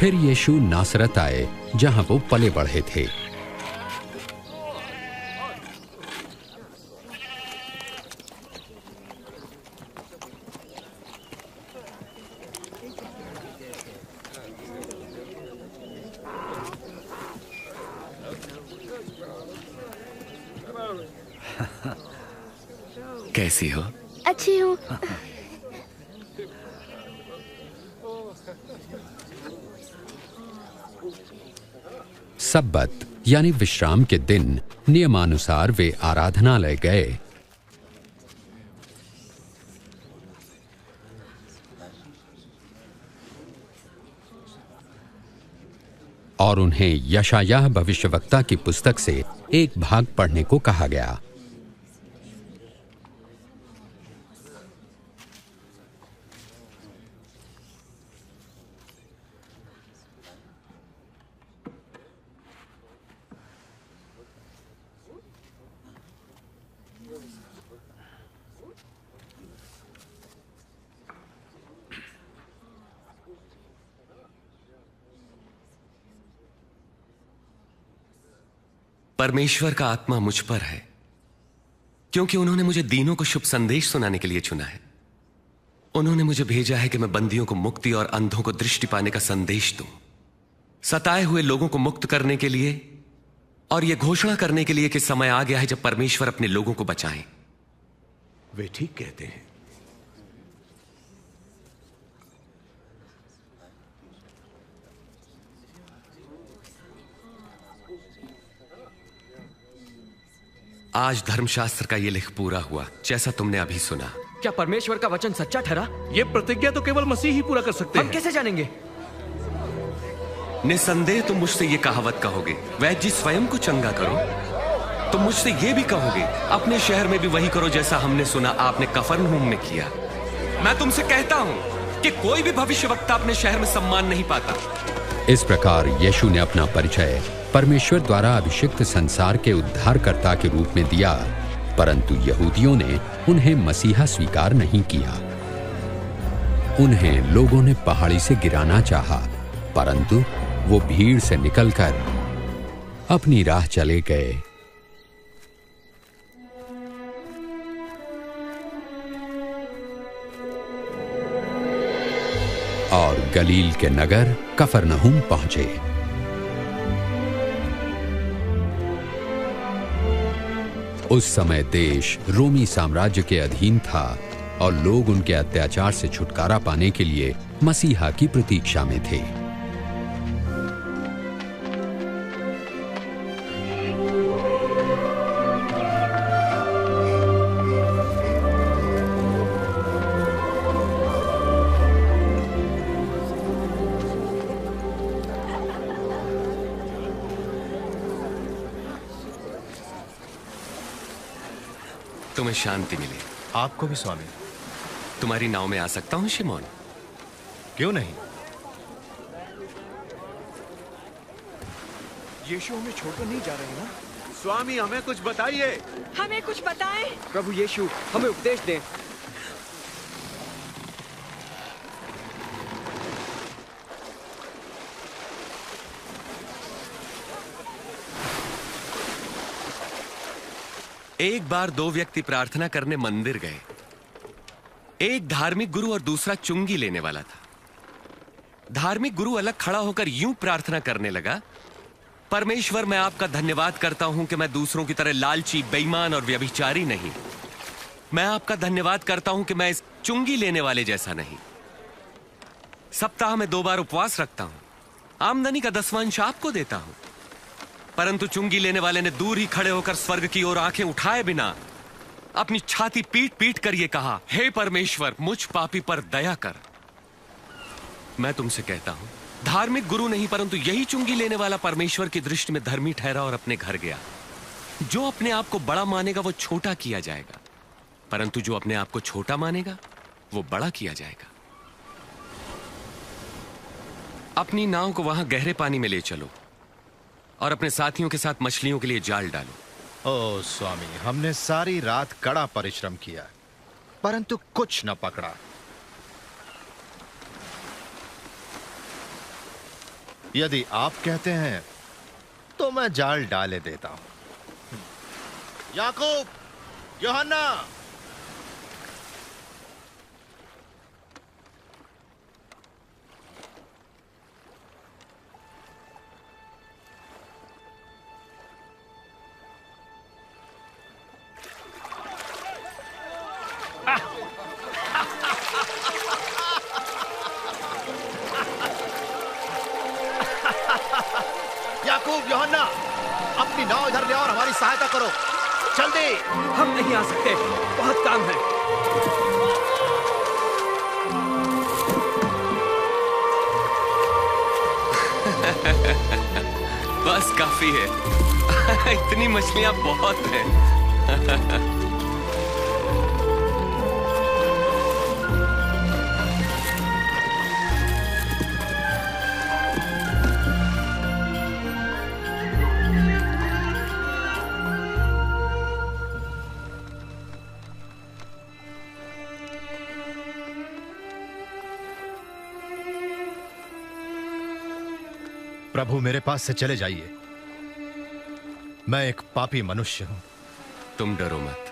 फिर यीशु नासरत आए, जहां वो पले बढ़े थे। कैसी हो? अच्छी हूँ। सब्बत यानी विश्राम के दिन नियमानुसार वे आराधनालय गए। और उन्हें यशायाह भविष्यवक्ता की पुस्तक से एक भाग पढ़ने को कहा गया। परमेश्वर का आत्मा मुझ पर है, क्योंकि उन्होंने मुझे दीनों को शुभ संदेश सुनाने के लिए चुना है। उन्होंने मुझे भेजा है कि मैं बंदियों को मुक्ति और अंधों को दृष्टि पाने का संदेश दूं, सताए हुए लोगों को मुक्त करने के लिए और यह घोषणा करने के लिए कि समय आ गया है जब परमेश्वर अपने लोगों को बचाएं। वे ठीक कहते हैं। आज धर्मशास्त्र का यह लेख पूरा हुआ, जैसा तुमने अभी सुना। क्या परमेश्वर का वचन सच्चा ठहरा? यह प्रतिज्ञा तो केवल मसीह ही पूरा कर सकते हैं। हम कैसे जानेंगे? निसंदेह तुम मुझसे ये कहावत कहोगे, वैद्य स्वयं को चंगा करो। तुम मुझसे ये भी कहोगे, अपने शहर में भी वही करो जैसा हमने सुना आपने कफरनहूम में किया। मैं तुमसे कहता हूं कि कोई भी भविष्यवक्ता अपने शहर में सम्मान नहीं पाता। इस प्रकार यीशु ने अपना परिचय परमेश्वर द्वारा अभिषिक्त संसार के उद्धारकर्ता के रूप में दिया, परंतु यहूदियों ने उन्हें मसीहा स्वीकार नहीं किया। उन्हें लोगों ने पहाड़ी से गिराना चाहा, परंतु वो भीड़ से निकलकर अपनी राह चले गए। और गलील के नगर कफरनहूम पहुंचे। उस समय देश रोमी साम्राज्य के अधीन था और लोग उनके अत्याचार से छुटकारा पाने के लिए मसीहा की प्रतीक्षा में थे। तुम्हें शांति मिले। आपको भी स्वामी। तुम्हारी नाव में आ सकता हूं शिमोन? क्यों नहीं? यीशु हमें छोड़कर नहीं जा रहे ना? स्वामी हमें कुछ बताइए। हमें कुछ बताएं। प्रभु यीशु हमें उपदेश दें। एक बार दो व्यक्ति प्रार्थना करने मंदिर गए। एक धार्मिक गुरु और दूसरा चुंगी लेने वाला था। धार्मिक गुरु अलग खड़ा होकर यूं प्रार्थना करने लगा, परमेश्वर मैं आपका धन्यवाद करता हूं कि मैं दूसरों की तरह लालची, बेईमान और व्यभिचारी नहीं। मैं आपका धन्यवाद करता हूं कि मैं इस चुंगी लेने वाले जैसा नहीं। सप्ताह में 2 बार उपवास रखता हूं, आमदनी का 10वां आपको देता हूं। परंतु चुंगी लेने वाले ने दूर ही खड़े होकर स्वर्ग की ओर आंखें उठाए बिना अपनी छाती पीट पीट कर यह कहा, हे परमेश्वर मुझ पापी पर दया कर। मैं तुमसे कहता हूं, धार्मिक गुरु नहीं परंतु यही चुंगी लेने वाला परमेश्वर की दृष्टि में धर्मी ठहरा और अपने घर गया। जो अपने आप को बड़ा मानेगा वो छोटा किया जाएगा, परंतु जो अपने आप को छोटा मानेगा वो बड़ा किया जाएगा। अपनी नाव को वहां गहरे पानी में ले चलो और अपने साथियों के साथ मछलियों के लिए जाल डालो। ओ स्वामी, हमने सारी रात कड़ा परिश्रम किया, परंतु कुछ न पकड़ा। यदि आप कहते हैं तो मैं जाल डाले देता हूं। याकूब, यूहन्ना, याकूब, यूहन्ना, अपनी नाव इधर ले और हमारी सहायता करो, जल्दी। हम नहीं आ सकते, बहुत काम है। बस काफी है। इतनी मछलियां बहुत हैं। प्रभु, मेरे पास से चले जाइए, मैं एक पापी मनुष्य हूं। तुम डरो मत,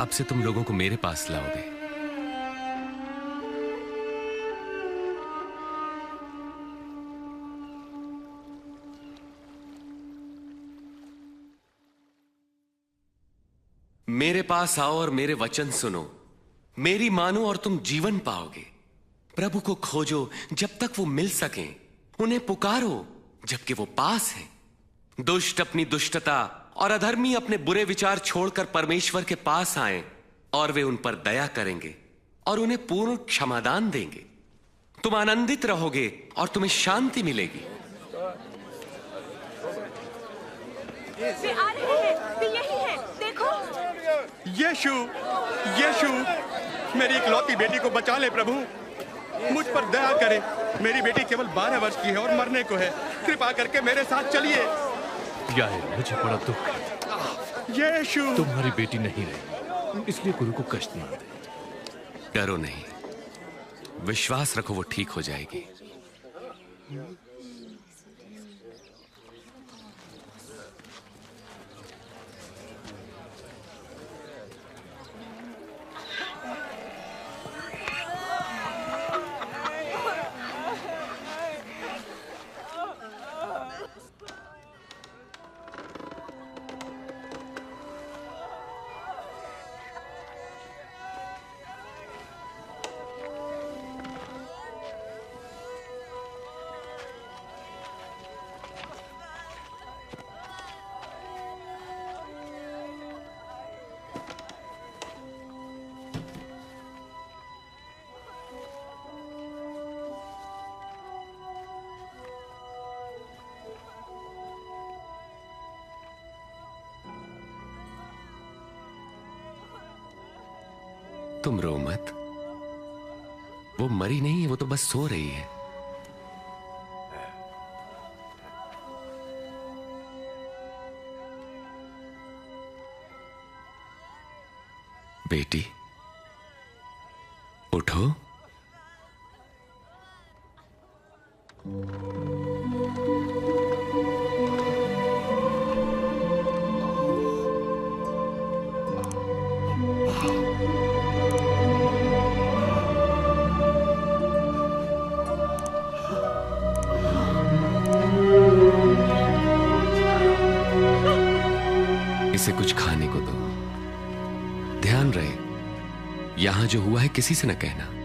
अब से तुम लोगों को मेरे पास लाओगे। मेरे पास आओ और मेरे वचन सुनो, मेरी मानो और तुम जीवन पाओगे। प्रभु को खोजो जब तक वो मिल सकें, उन्हें पुकारो जबकि वो पास हैं। दुष्ट अपनी दुष्टता और अधर्मी अपने बुरे विचार छोड़कर परमेश्वर के पास आएं और वे उन पर दया करेंगे और उन्हें पूर्ण क्षमादान देंगे। तुम आनंदित रहोगे और तुम्हें शांति मिलेगी। वे आ रहे हैं, वे यही हैं, देखो। यीशु, यीशु, मेरी इकलौती बेटी को बचा ले प्रभु, मुझ पर दया करें। मेरी बेटी केवल 12 वर्ष की है और मरने को है। कृपा करके मेरे साथ चलिए। यार, मुझे बड़ा दुख है। यीशु, तुम्हारी बेटी नहीं रही, इसलिए गुरु को कष्ट ना दे। डरो नहीं, विश्वास रखो, वो ठीक हो जाएगी। तुम रो मत, वो मरी नहीं है, वो तो बस सो रही है। बेटी, उठो। इसे कुछ खाने को दो। ध्यान रहे, यहां जो हुआ है किसी से न कहना।